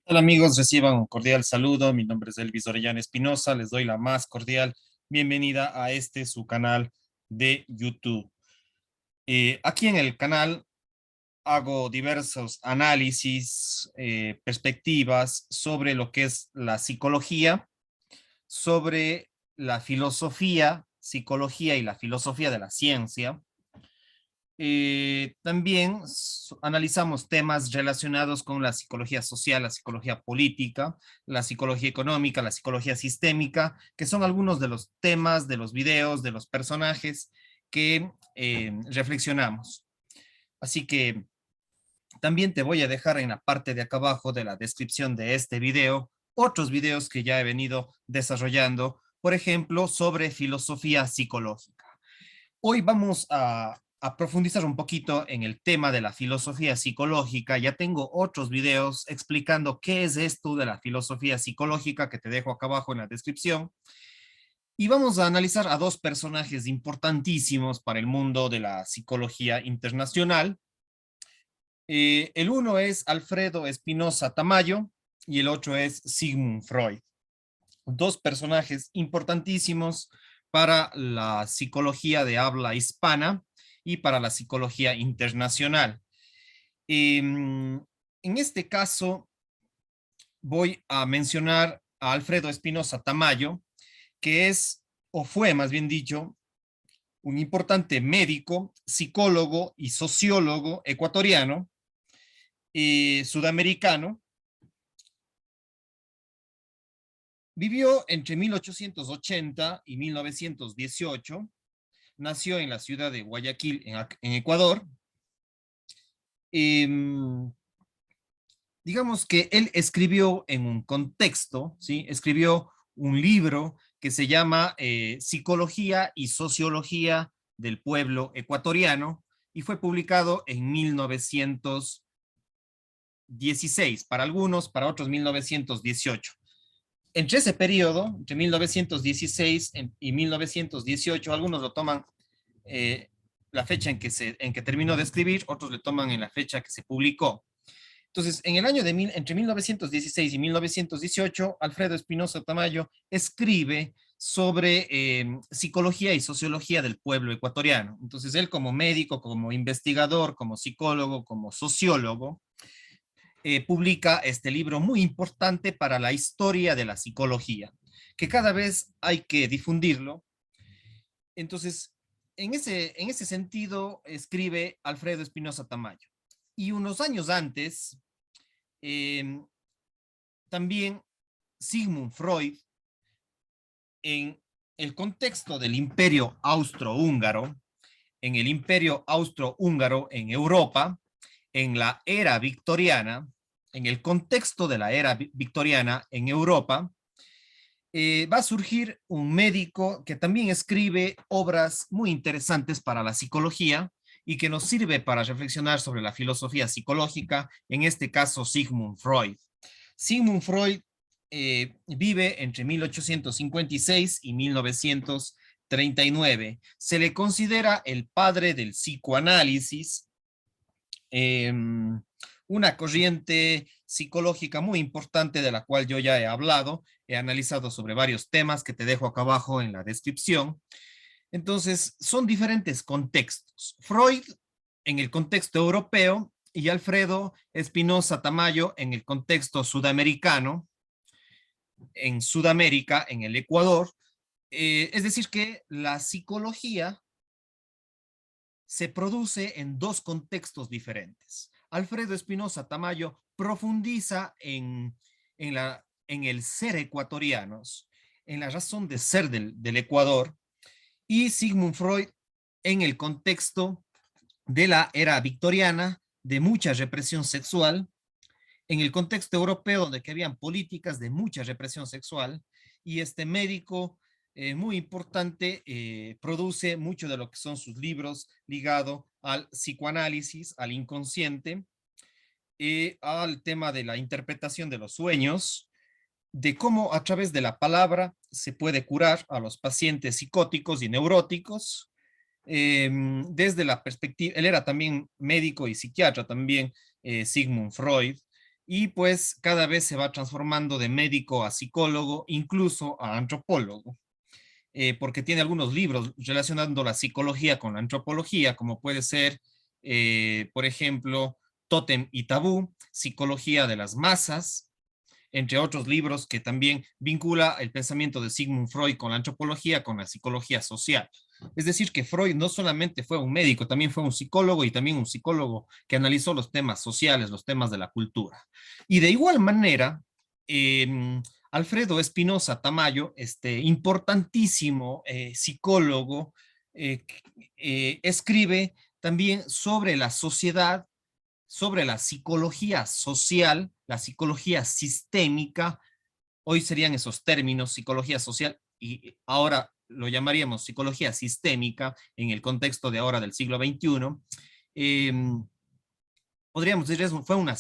Hola amigos, reciban un cordial saludo. Mi nombre es Elvis Orellana Espinosa. Les doy la más cordial bienvenida a su canal de YouTube. Aquí en el canal hago diversos análisis, perspectivas sobre lo que es la psicología, sobre la filosofía, psicología y la filosofía de la ciencia. También analizamos temas relacionados con la psicología social, la psicología política, la psicología económica, la psicología sistémica, que son algunos de los temas, de los videos, de los personajes que reflexionamos. Así que también te voy a dejar en la parte de acá abajo de la descripción de este video otros videos que ya he venido desarrollando, por ejemplo, sobre filosofía psicológica. Hoy vamos a profundizar un poquito en el tema de la filosofía psicológica. Ya tengo otros videos explicando qué es esto de la filosofía psicológica que te dejo acá abajo en la descripción. Y vamos a analizar a dos personajes importantísimos para el mundo de la psicología internacional. El uno es Alfredo Espinosa Tamayo y el otro es Sigmund Freud. Dos personajes importantísimos para la psicología de habla hispana y para la psicología internacional. En este caso, voy a mencionar a Alfredo Espinosa Tamayo, que es, o fue más bien dicho, un importante médico, psicólogo y sociólogo ecuatoriano, sudamericano. Vivió entre 1880 y 1918. Nació en la ciudad de Guayaquil, en Ecuador. Eh, digamos que él escribió en un contexto, ¿sí? Escribió un libro que se llama Psicología y Sociología del Pueblo Ecuatoriano y fue publicado en 1916, para algunos, para otros 1918. Entre ese periodo, entre 1916 y 1918, algunos lo toman la fecha en que terminó de escribir, otros le toman en la fecha que se publicó. Entonces, en el año entre 1916 y 1918, Alfredo Espinosa Tamayo escribe sobre psicología y sociología del pueblo ecuatoriano. Entonces, él como médico, como investigador, como psicólogo, como sociólogo, publica este libro muy importante para la historia de la psicología, que cada vez hay que difundirlo. Entonces, en ese sentido, escribe Alfredo Espinosa Tamayo. Y unos años antes, eh, también Sigmund Freud, en el contexto del imperio austrohúngaro, en el imperio austrohúngaro en Europa, en la era victoriana, en el contexto de la era victoriana en Europa, va a surgir un médico que también escribe obras muy interesantes para la psicología y que nos sirve para reflexionar sobre la filosofía psicológica, en este caso Sigmund Freud. Sigmund Freud vive entre 1856 y 1939. Se le considera el padre del psicoanálisis, eh, una corriente psicológica muy importante de la cual yo ya he hablado, he analizado sobre varios temas que te dejo acá abajo en la descripción. Entonces, son diferentes contextos. Freud en el contexto europeo y Alfredo Espinosa Tamayo en el contexto sudamericano, en Sudamérica, en el Ecuador. Es decir, que la psicología se produce en dos contextos diferentes. Alfredo Espinosa Tamayo profundiza en el ser ecuatorianos, en la razón de ser del Ecuador, y Sigmund Freud en el contexto de la era victoriana, de mucha represión sexual, en el contexto europeo donde que habían políticas de mucha represión sexual, y este médico muy importante produce mucho de lo que son sus libros ligado al psicoanálisis, al inconsciente, al tema de la interpretación de los sueños, de cómo a través de la palabra se puede curar a los pacientes psicóticos y neuróticos, desde la perspectiva, él era también médico y psiquiatra también, Sigmund Freud, y pues cada vez se va transformando de médico a psicólogo, incluso a antropólogo, porque tiene algunos libros relacionando la psicología con la antropología, como puede ser, por ejemplo, Tótem y Tabú, Psicología de las Masas, entre otros libros que también vincula el pensamiento de Sigmund Freud con la antropología, con la psicología social. Es decir, que Freud no solamente fue un médico, también fue un psicólogo y también un psicólogo que analizó los temas sociales, los temas de la cultura. Y de igual manera, Alfredo Espinosa Tamayo, este importantísimo psicólogo, eh, escribe también sobre la sociedad, sobre la psicología social, la psicología sistémica. Hoy serían esos términos, psicología social, y ahora lo llamaríamos psicología sistémica en el contexto de ahora del siglo XXI. Eh, Podríamos decir, fue una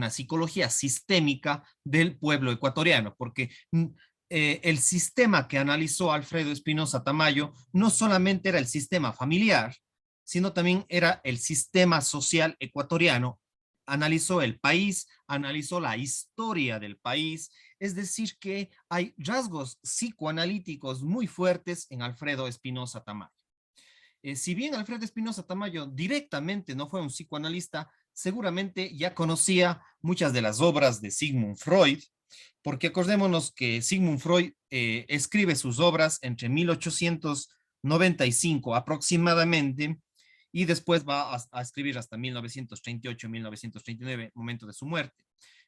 psicología sistémica del pueblo ecuatoriano, porque el sistema que analizó Alfredo Espinosa Tamayo no solamente era el sistema familiar, sino también era el sistema social ecuatoriano. Analizó el país, analizó la historia del país, es decir, que hay rasgos psicoanalíticos muy fuertes en Alfredo Espinosa Tamayo. Si bien Alfredo Espinosa Tamayo directamente no fue un psicoanalista, seguramente ya conocía muchas de las obras de Sigmund Freud, porque acordémonos que Sigmund Freud escribe sus obras entre 1895 aproximadamente, y después va a escribir hasta 1938-1939, momento de su muerte.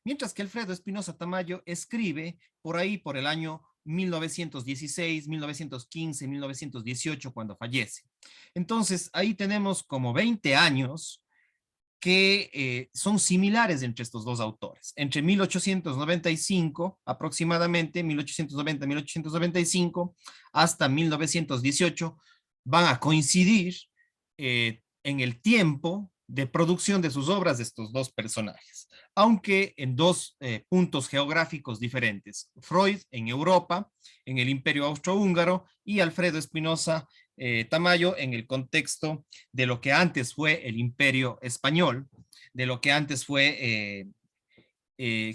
Mientras que Alfredo Espinosa Tamayo escribe por ahí por el año 1916, 1915, 1918, cuando fallece. Entonces, ahí tenemos como 20 años que son similares entre estos dos autores. Entre 1895 aproximadamente, 1890-1895, hasta 1918, van a coincidir en el tiempo de producción de sus obras de estos dos personajes, aunque en dos puntos geográficos diferentes. Freud en Europa, en el Imperio Austrohúngaro, y Alfredo Espinosa Tamayo en el contexto de lo que antes fue el Imperio Español, de lo que antes fue,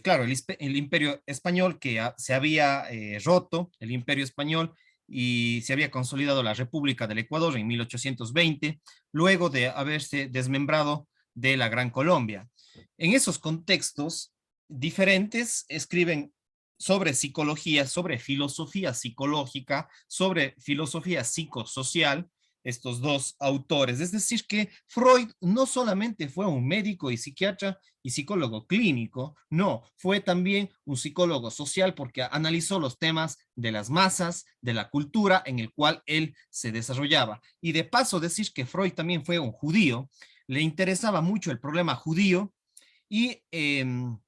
claro, el Imperio Español que se había roto, el Imperio Español, y se había consolidado la República del Ecuador en 1820, luego de haberse desmembrado de la Gran Colombia. En esos contextos diferentes escriben sobre psicología, sobre filosofía psicológica, sobre filosofía psicosocial, estos dos autores. Es decir, que Freud no solamente fue un médico y psiquiatra y psicólogo clínico, no, fue también un psicólogo social porque analizó los temas de las masas, de la cultura en el cual él se desarrollaba. Y de paso decir que Freud también fue un judío, le interesaba mucho el problema judío, y en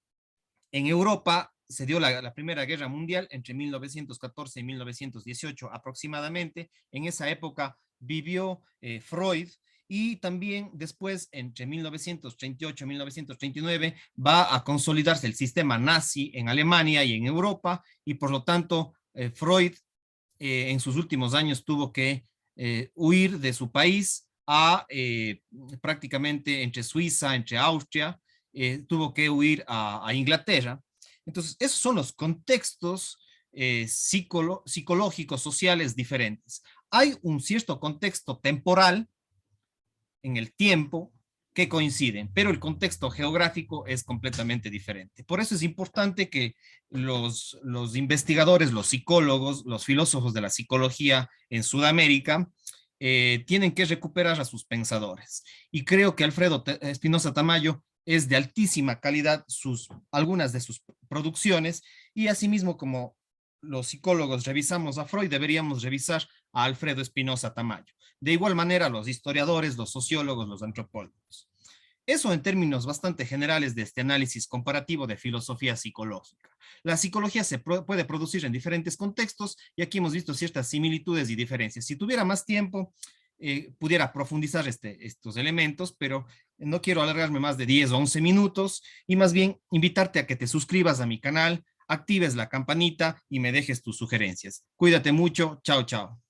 Europa se dio la Primera Guerra Mundial entre 1914 y 1918 aproximadamente. En esa época vivió Freud, y también después, entre 1938 y 1939, va a consolidarse el sistema nazi en Alemania y en Europa, y por lo tanto Freud en sus últimos años tuvo que huir de su país a prácticamente entre Suiza, entre Austria, tuvo que huir a Inglaterra. Entonces, esos son los contextos psicológicos, sociales diferentes. Hay un cierto contexto temporal en el tiempo que coinciden, pero el contexto geográfico es completamente diferente. Por eso es importante que los investigadores, los psicólogos, los filósofos de la psicología en Sudamérica tienen que recuperar a sus pensadores. Y creo que Alfredo Espinosa Tamayo es de altísima calidad algunas de sus producciones, y asimismo como los psicólogos revisamos a Freud, deberíamos revisar a Alfredo Espinosa Tamayo. De igual manera, los historiadores, los sociólogos, los antropólogos. Eso en términos bastante generales de este análisis comparativo de filosofía psicológica. La psicología se puede producir en diferentes contextos, y aquí hemos visto ciertas similitudes y diferencias. Si tuviera más tiempo, pudiera profundizar estos elementos, pero no quiero alargarme más de 10 o 11 minutos, y más bien invitarte a que te suscribas a mi canal, actives la campanita y me dejes tus sugerencias. Cuídate mucho. Chao, chao.